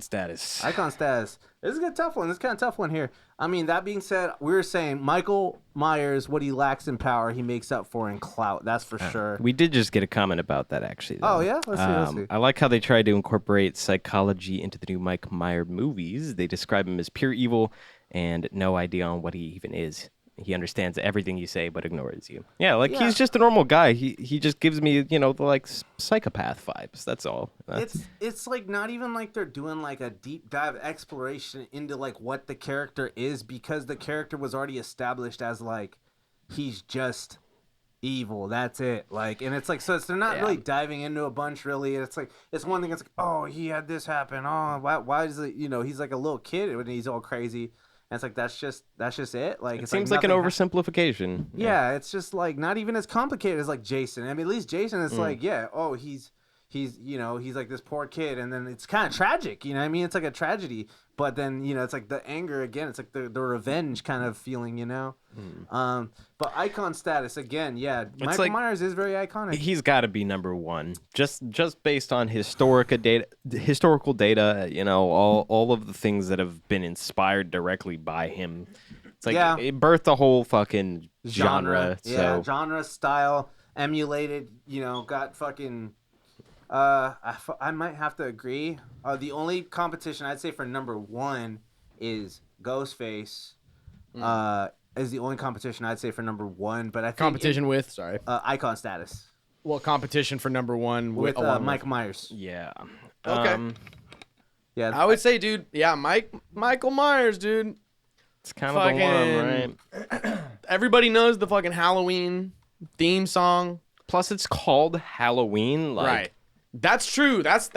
status. Icon status. This is a tough one. This is kind of tough one here. I mean, that being said, we were saying Michael Myers, what he lacks in power, he makes up for in clout. That's for sure. We did just get a comment about that, actually. Though. Oh, yeah? Let's see. I like how they tried to incorporate psychology into the new Mike Myers movies. They describe him as pure evil and no idea on what he even is. He understands everything you say, but ignores you. Yeah, he's just a normal guy. He just gives me, the psychopath vibes. That's all. It's like not even like they're doing like a deep dive exploration into like what the character is, because the character was already established as like he's just evil. That's it. Like, and it's like so they're not really diving into a bunch really. It's like it's one thing. It's like, oh, he had this happen. Oh, why is it? He's like a little kid when he's all crazy. And it's like that's just it. Like it it's seems like an oversimplification. Yeah, it's just like not even as complicated as like Jason. I mean, at least Jason is like, he's like this poor kid, and then it's kind of tragic. You know what I mean? It's like a tragedy, but then it's like the anger again. It's like the revenge kind of feeling. But icon status again. Yeah, Michael Myers is very iconic. He's got to be number one, just based on historical data. All of the things that have been inspired directly by him. It's like it birthed the whole fucking genre. Yeah, genre style emulated. Got fucking. I might have to agree. The only competition I'd say for number one is Ghostface. Is the only competition I'd say for number one. But I think icon status. Well, competition for number one with Mike Myers. Yeah. Okay. Yeah, I would say, dude. Yeah, Michael Myers, dude. It's kind of the one, right? Everybody knows the fucking Halloween theme song. Plus, it's called Halloween. Right. That's true. That's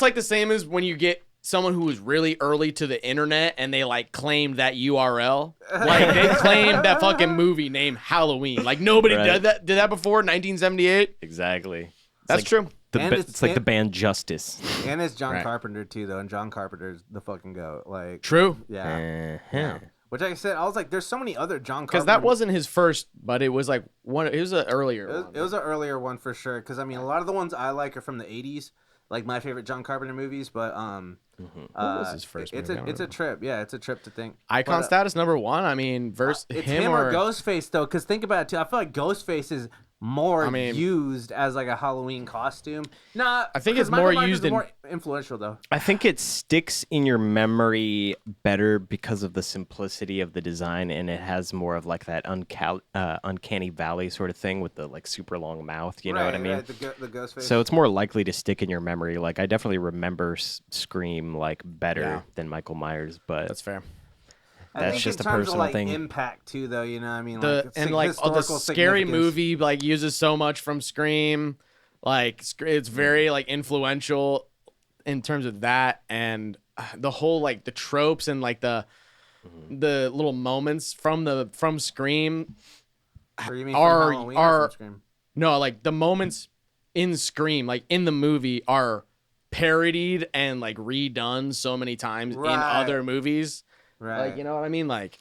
like the same as when you get someone who was really early to the internet and they like claimed that URL. Like they claimed that fucking movie named Halloween. Like nobody did that before 1978. Exactly. That's true. It's like the band Justice. And it's John Carpenter too, though, and John Carpenter's the fucking goat. Like true. Yeah. Which, like I said, I was like, there's so many other John Carpenter. Because that wasn't his first, but it was like one. It was an earlier one. It was an earlier one for sure. Because I mean, a lot of the ones I like are from the '80s, like my favorite John Carpenter movies. But what was his first movie? It's a trip. Yeah, it's a trip to think. Icon status number one. I mean, versus it's him or Ghostface though. Because think about it too. I feel like Ghostface is more used as like a Halloween costume. I think it's more used and more influential though. I think it sticks in your memory better because of the simplicity of the design, and it has more of like that uncanny valley sort of thing with the like super long mouth. You know what I mean? Right, the Ghostface. So it's more likely to stick in your memory. Like I definitely remember Scream like better than Michael Myers, but that's fair. That's just a personal thing. Impact too, though. You know, what I mean, the scary movie like uses so much from Scream, like it's very like influential in terms of that, and the whole like the tropes and like the little moments from Scream are no, like the moments in Scream, like in the movie, are parodied and like redone so many times in other movies. Right. Like, you know what I mean? Like,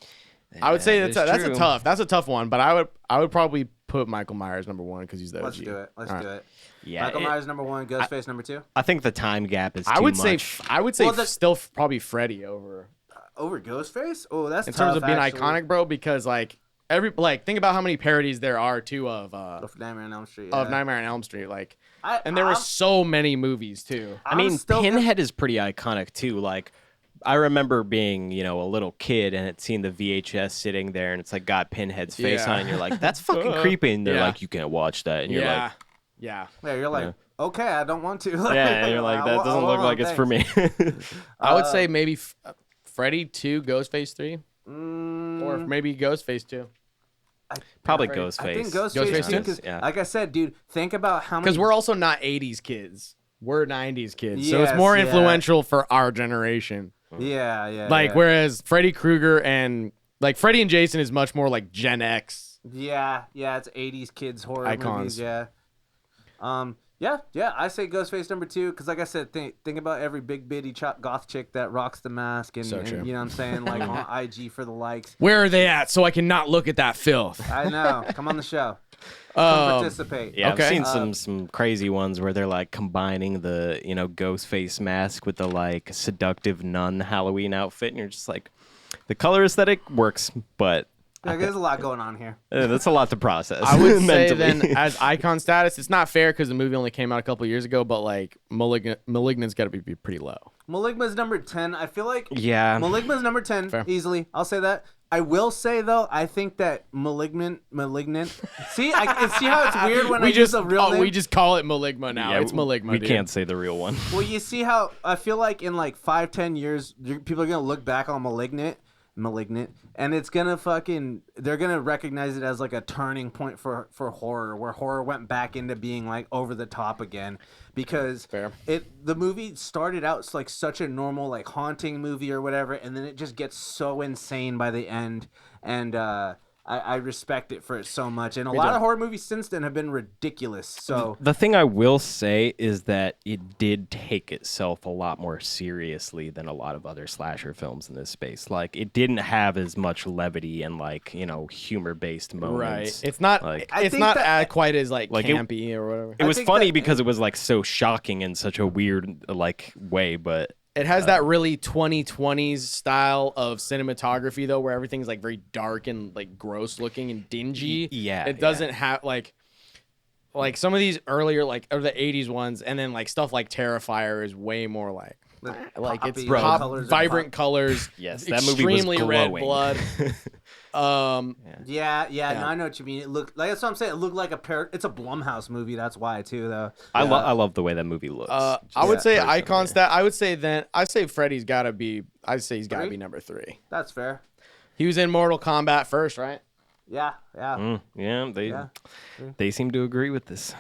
I would say that's a tough one, but I would probably put Michael Myers number one because he's the OG. Let's do it. Yeah, Michael Myers number one, Ghostface number two. I think the time gap is too much. I would say still probably Freddy over Ghostface. Oh, that's in tough, terms of being actually. iconic, bro. Because like think about how many parodies there are too of Nightmare on Elm Street. Of Nightmare on Elm Street, like, and there were so many movies too. I mean, Pinhead is pretty iconic too. Like, I remember being, a little kid and had seen the VHS sitting there, and it's like got Pinhead's face on it, and you're like, that's fucking creepy. And they're like, you can't watch that. And you're like, you're like, okay, I don't want to. And you're like, that doesn't look like it's for me. I would say maybe Freddy 2, Ghostface 3, or maybe Ghostface 2. Probably Ghostface. I think Ghostface 2, like I said, dude, think about how many. Because we're also not 80s kids. We're 90s kids. So it's more influential for our generation. Yeah. Like, whereas Freddy Krueger and, like, Freddy and Jason is much more like Gen X. Yeah, it's 80s kids horror icons. Movies, yeah. I say Ghostface number two because, like I said, think about every big bitty goth chick that rocks the mask and you know what I'm saying, like on IG for the likes. Where are they at so I cannot look at that filth? I know. Come on the show. participate. Yeah, Okay. I've seen some crazy ones where they're like combining the ghost face mask with the like seductive nun Halloween outfit, and you're just like, the color aesthetic works, but There's a lot going on here. that's a lot to process. I would say mentally. then, as icon status, it's not fair because the movie only came out a couple years ago, but like Malignant's got to be pretty low. Maligma's number 10. I feel like Yeah. Maligma's number 10 Fair. easily. I'll say that. I will say though, I think that Malignant. See, see how it's weird when I use a real name. We just call it Maligma now. Yeah, It's Maligma. We dude. can't say the real one. Well, you see how I feel like in like 5-10 years, people are gonna look back on Malignant, and it's gonna they're gonna recognize it as like a turning point for horror, where horror went back into being like over the top again, because Fair. the movie started out like such a normal like haunting movie or whatever, and then it just gets so insane by the end, and I respect it for it so much, and a lot of horror movies since then have been ridiculous. So The thing I will say is that it did take itself a lot more seriously than a lot of other slasher films in this space. Like, it didn't have as much levity and like humor-based moments. Right. It's not. Like, It's think not that- quite as like Like, campy or whatever. it was think funny that- because it was like so shocking in such a weird like way, but It has that really 2020s style of cinematography though, where everything's like very dark and like gross looking and dingy. Yeah, It doesn't have like some of these earlier or the 80s ones, and then like stuff like Terrifier is way more like it's poppy pop, colors and vibrant colors. Yes, that movie was extremely red glowing. blood. Yeah. No, I know what you mean. It looked like, that's what I'm saying. It looked like it's a Blumhouse movie. That's why too, though. I love the way that movie looks. I would say personally. icon stat. I'd say Freddy's got to be. I'd say he's got to Three? be number 3. That's fair. He was in Mortal Kombat first, right? Yeah. They seem to agree with this.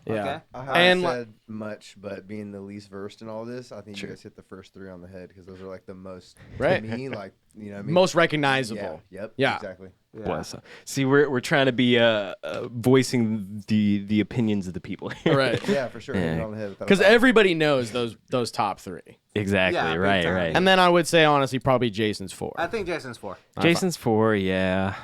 Yeah. Okay. I haven't And, said much, but being the least versed in all this, I think you guys hit the first 3 on the head because those are like the most Right. to me, like what I mean? Most recognizable. Yeah. Yep. Yeah. Exactly. Yeah. Bless. See, we're trying to be voicing the opinions of the people here. Right. Yeah, for sure. Yeah. Hit it on the head without a Because doubt. everybody knows those top 3. Exactly. Yeah, big right. time. Right. And then I would say honestly probably Jason's 4. I think Jason's 4. Jason's 4. Yeah.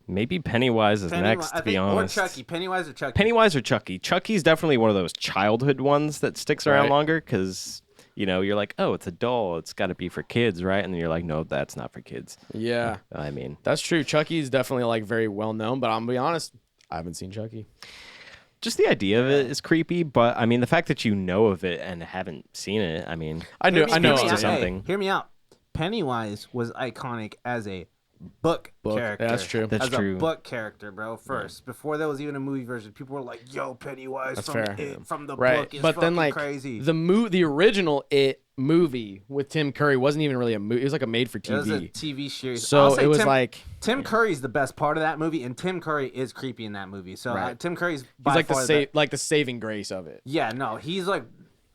Maybe Pennywise is next. I To be think, honest. or Chucky. Pennywise or Chucky. Pennywise or Chucky. Chucky's definitely one of those childhood ones that sticks around Right. longer because you're like, oh, it's a doll. It's got to be for kids, right? And then you're like, no, that's not for kids. Yeah. I mean, That's true. Chucky's definitely like very well known, but I'm gonna be honest, I haven't seen Chucky. just the idea of it is creepy. But I mean, the fact that you know of it and haven't seen it, I mean, I know Hear me of out. it. something. Hear me out. Pennywise was iconic as a book character. Yeah, that's true. That's as true. a book character, bro. First, before there was even a movie version, people were like, "Yo, Pennywise That's from fair. It, from the Right. book is But then fucking like crazy." the original It movie with Tim Curry wasn't even really a movie. It was like a made for It was a TV. TV series. So I'll say it was Tim, like Tim Curry's the best part of that movie, and Tim Curry is creepy in that movie. So Right. Tim Curry's he's by like far the saving grace of it. Yeah, no, he's like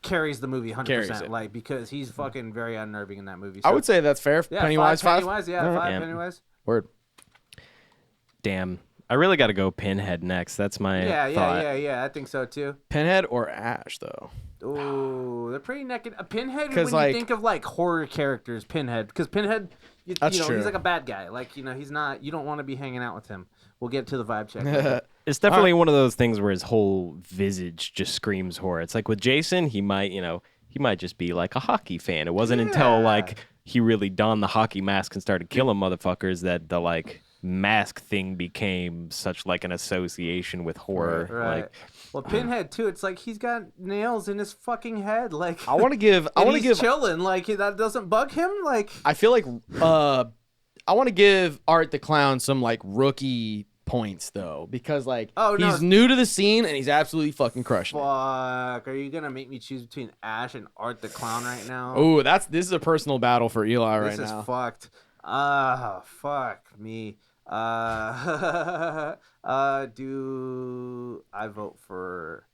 carries the movie 100%, Carries it. like because he's fucking very unnerving in that movie. I So, would say that's fair. yeah, Pennywise 5. Pennywise, yeah, All right. 5 Yeah. Pennywise. Word. damn, I really got to go Pinhead next. That's my thought. Yeah. I think so too. Pinhead or Ash though. Ooh, they're pretty naked. A Pinhead, 'Cause, when like- you think of like horror characters, Pinhead, because Pinhead, That's you know, true. he's like a bad guy. Like he's not. You don't want to be hanging out with him. We'll get to the vibe check. later. It's definitely one of those things where his whole visage just screams horror. It's like with Jason, he might just be like a hockey fan. It wasn't until Yeah. like he really donned the hockey mask and started killing motherfuckers that the like mask thing became such like an association with horror. Right. Like, Well, Pinhead too. It's like he's got nails in his fucking head. Like I want to give. he's chilling. Like that doesn't bug him. Like I feel like I want to give Art the Clown some like rookie points though, because like Oh, no. he's new to the scene and he's absolutely fucking crushing it. fuck. Are you gonna make me choose between Ash and Art the Clown right now? Oh, this is a personal battle for Eli right this is now. fucked. Fuck me. Do I vote for?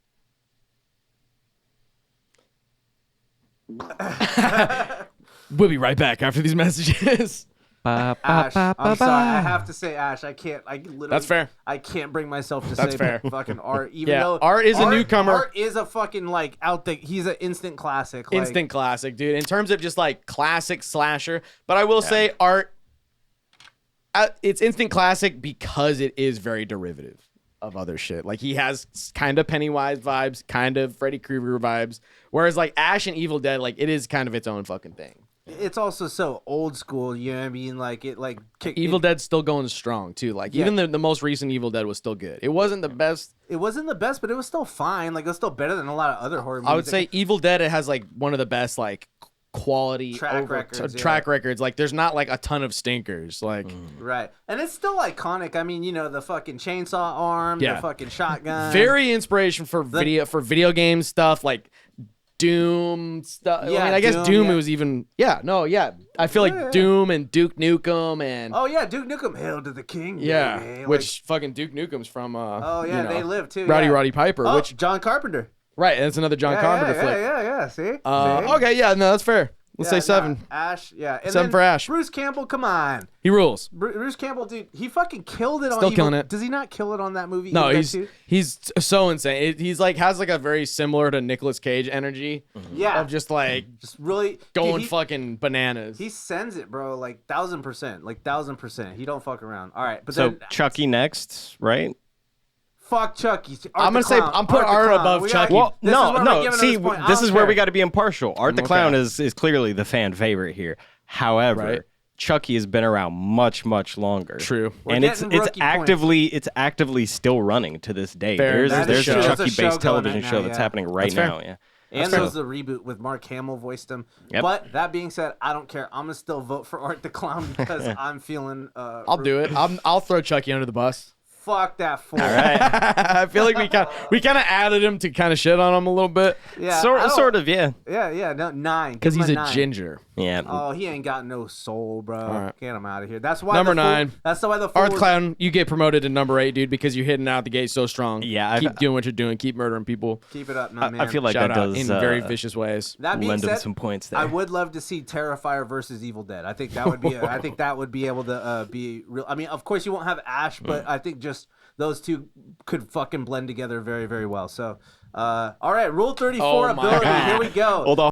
We'll be right back after these messages. ba, ba, Ash. ba, I'm ba, sorry. I ba. have to say Ash. I can't. I literally. That's fair. I can't bring myself to That's say fair. fucking Art. Even Yeah, though Art is a newcomer. Art is a fucking like out there. He's an instant classic. Like, Instant classic, dude. In terms of just like classic slasher, but I will say Art. It's instant classic because it is very derivative. of other shit. Like he has kind of Pennywise vibes, kind of Freddy Krueger vibes. Whereas like Ash and Evil Dead, like it is kind of its own fucking thing. It's also so old school, you know what I mean? Like it like Evil Dead's still going strong too. Like even the most recent Evil Dead was still good. It wasn't the best. It wasn't the best, but it was still fine. Like it was still better than a lot of other horror movies. I would say Evil Dead, it has like one of the best like quality track records. Like there's not like a ton of stinkers. Like right. And it's still iconic. I mean, you know, the fucking chainsaw arm, the fucking shotgun. Very inspiration for video game stuff like Doom stuff. Yeah, I mean, I guess Doom was even. I feel like Doom and Duke Nukem and. Oh yeah, Duke Nukem, Hail to the King. Yeah, baby. which fucking Duke Nukem's from. Oh yeah, they live too. Roddy Piper, which John Carpenter. Right, that's another John Carpenter flick. Yeah. See. Okay, yeah, no, that's fair. Let's say 7. Ash, yeah. And 7 for Ash. Bruce Campbell, come on. He rules. Bruce Campbell, dude, he fucking killed it on Still killing it. Does he not kill it on that movie? No, he's so insane. He's like has like a very similar to Nicolas Cage energy. Yeah. Of just like just really going fucking bananas. He sends it, bro, like 1000%. Like 1000%. He don't fuck around. All right. But so then Chucky next, right? Fuck Chucky. I'm gonna say I'm putting Art above Chucky. Well, no. See, this is where we got to be impartial. Art the Clown is clearly the fan favorite here. However, Chucky has been around much longer. True, and it's actively still running to this day. Fair. There's a Chucky-based television show that's happening right now. Yeah. And there's the reboot with Mark Hamill voiced him. Yep. But that being said, I don't care. I'm gonna still vote for Art the Clown because I'm feeling. I'll do it. I'll throw Chucky under the bus. Fuck that fool. All right. I feel like we kind of added him to kind of shit on him a little bit. Yeah, sort of, yeah. Yeah, no, 9. Because he's a 9. ginger. Yeah. Oh, he ain't got no soul, bro. Right. Get him out of here. That's why number 9. That's why the fool Art the Clown, you get promoted to number 8, dude, because you're hitting out the gate so strong. Yeah, keep doing what you're doing. Keep murdering people. Keep it up, man. I feel like Shout that out does in very vicious ways. That being lend him said, some points there. I would love to see Terrifier versus Evil Dead. I think that would be. I think that would be able to be real. I mean, of course you won't have Ash, but I think just those two could fucking blend together very, very well. So, all right, Rule 34 ability. Here we go. Hold on.